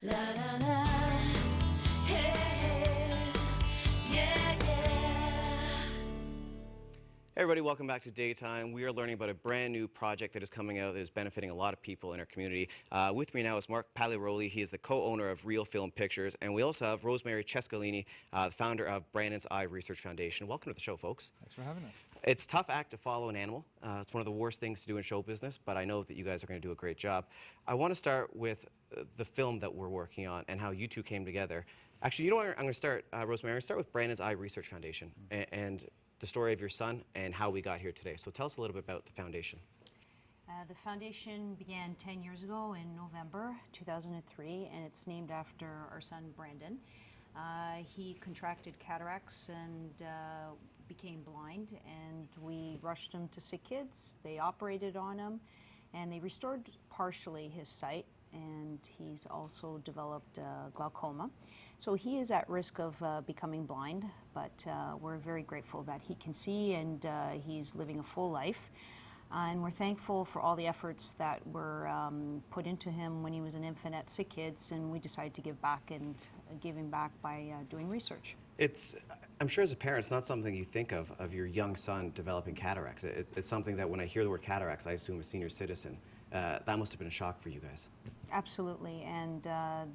La la la, hey, hey, yeah, yeah. Hey everybody, welcome back to Daytime. We are learning about a brand new project that is coming out that is benefiting a lot of people in our community. With me now is Mark Pagliaroli. He is the co-owner of Real Film Pictures. And we also have Rosemary Cescalini, the founder of Brandon's Eye Research Foundation. Welcome to the show, folks. Thanks for having us. It's a tough act to follow an animal. It's one of the worst things to do in show business, but I know that you guys are going to do a great job. I want to start with the film that we're working on and how you two came together. Actually, you know where I'm going to start, Rosemary? I'm going to start with Brandon's Eye Research Foundation and the story of your son and how we got here today. So tell us a little bit about the foundation. The foundation began 10 years ago in November 2003, and it's named after our son Brandan. He contracted cataracts and became blind, and we rushed him to Sick Kids. They operated on him, and they restored partially his sight, and he's also developed glaucoma. So he is at risk of becoming blind, but we're very grateful that he can see, and he's living a full life. And we're thankful for all the efforts that were put into him when he was an infant at Sick Kids, and we decided to give back and give him back by doing research. I'm sure as a parent, it's not something you think of your young son developing cataracts. It's something that when I hear the word cataracts, I assume a senior citizen. That must have been a shock for you guys. Absolutely, and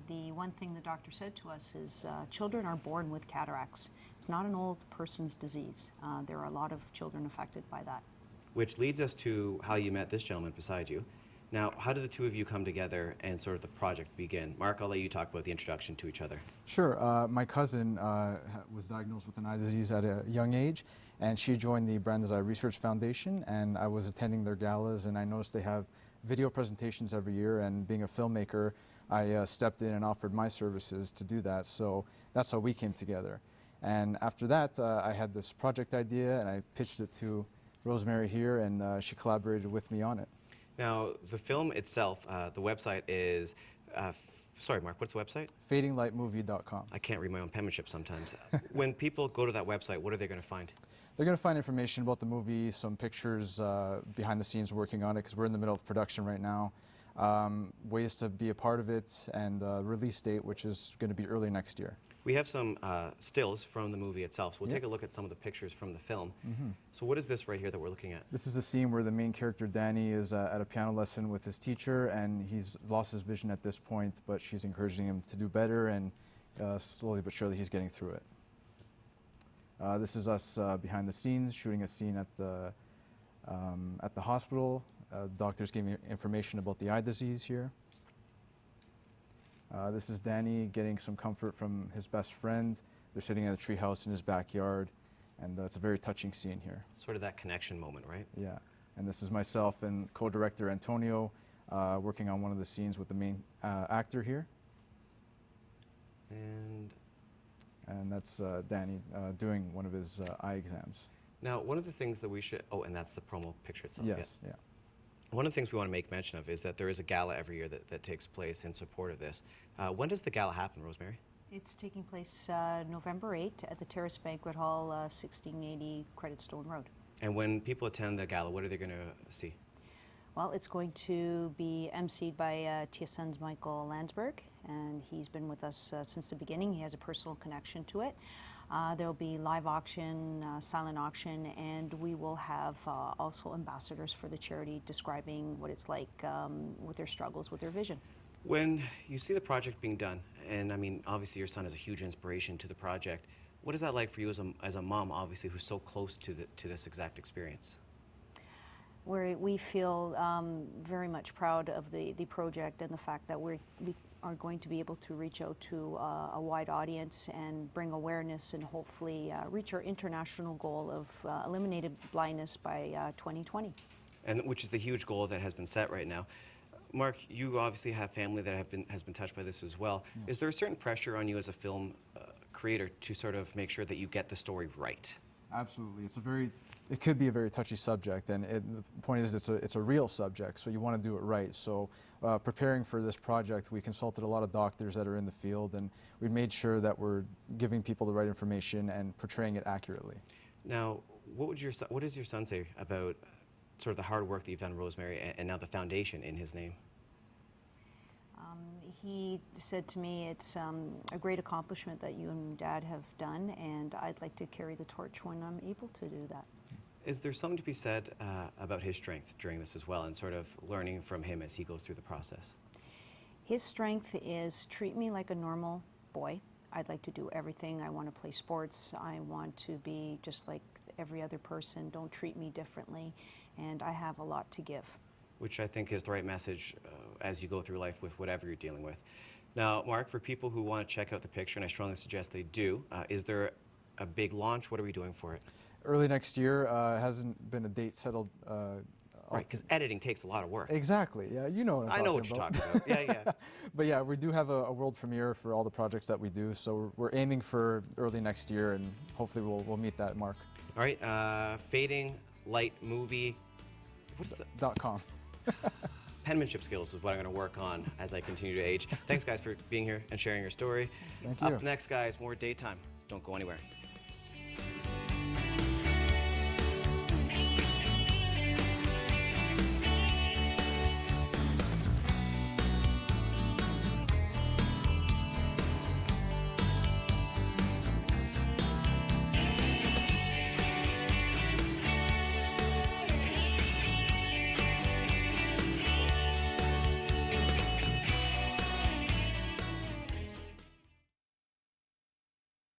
the one thing the doctor said to us is children are born with cataracts. It's not an old person's disease. There are a lot of children affected by that. Which leads us to how you met this gentleman beside you. Now, how did the two of you come together and sort of the project begin? Mark, I'll let you talk about the introduction to each other. Sure. My cousin was diagnosed with an eye disease at a young age, and she joined the Brandan's Eye Research Foundation, and I was attending their galas, and I noticed they have video presentations every year, and being a filmmaker, I stepped in and offered my services to do that, so that's how we came together. And after that, I had this project idea, and I pitched it to Rosemary here, and she collaborated with me on it. Now, the film itself, the website is, sorry, Mark, what's the website? fadinglightmovie.com. I can't read my own penmanship sometimes. When people go to that website, what are they going to find? They're going to find information about the movie, some pictures behind the scenes working on it, because we're in the middle of production right now, ways to be a part of it, and release date, which is going to be early next year. We have some stills from the movie itself, so we'll take a look at some of the pictures from the film. So what is this right here that we're looking at? This is a scene where the main character, Danny, is at a piano lesson with his teacher, and he's lost his vision at this point, but she's encouraging him to do better, and slowly but surely he's getting through it. This is us behind the scenes, shooting a scene at the hospital. Doctors giving information about the eye disease here. This is Danny getting some comfort from his best friend. They're sitting at a treehouse in his backyard, and it's a very touching scene here. Sort of that connection moment, right? Yeah, and this is myself and co-director Antonio working on one of the scenes with the main actor here. And that's Danny doing one of his eye exams. Now, one of the things that we should, oh, and that's the promo picture itself. Yes, yeah. One of the things we want to make mention of is that there is a gala every year that takes place in support of this. When does the gala happen, Rosemary? It's taking place November 8th at the Terrace Banquet Hall, 1680 Credit Stone Road. And when people attend the gala, what are they going to see? Well, it's going to be emceed by TSN's Michael Landsberg, and he's been with us since the beginning. He has a personal connection to it. There will be live auction, silent auction, and we will have also ambassadors for the charity describing what it's like with their struggles with their vision. When you see the project being done, and I mean, obviously your son is a huge inspiration to the project, what is that like for you as a mom, obviously, who's so close to this exact experience? We feel very much proud of the project and the fact that we are going to be able to reach out to a wide audience and bring awareness and hopefully reach our international goal of eliminated blindness by 2020. And which is the huge goal that has been set right now. Mark, you obviously have family that has been touched by this as well. Yes. Is there a certain pressure on you as a film creator to sort of make sure that you get the story right? Absolutely. It could be a very touchy subject, and the point is it's a real subject, so you want to do it right. So preparing for this project, we consulted a lot of doctors that are in the field, and we made sure that we're giving people the right information and portraying it accurately. Now, what does your son say about sort of the hard work that you've done, Rosemary, and now the foundation in his name? He said to me, it's a great accomplishment that you and Dad have done, and I'd like to carry the torch when I'm able to do that. Is there something to be said about his strength during this as well, and sort of learning from him as he goes through the process? His strength is treat me like a normal boy. I'd like to do everything. I want to play sports. I want to be just like every other person. Don't treat me differently. And I have a lot to give. Which I think is the right message as you go through life with whatever you're dealing with. Now, Mark, for people who want to check out the picture, and I strongly suggest they do, is there a big launch? What are we doing for it? Early next year. Hasn't been a date settled. Right, because editing takes a lot of work. Exactly. Yeah, you know what I'm I know what talking you're about. talking about. Yeah, yeah. But yeah, we do have a world premiere for all the projects that we do, so we're aiming for early next year, and hopefully we'll meet that mark. All right, Fading Light Movie. What's the .com. penmanship skills is what I'm going to work on as I continue to age. Thanks, guys, for being here and sharing your story. Thank you. Up next, guys, more daytime. Don't go anywhere.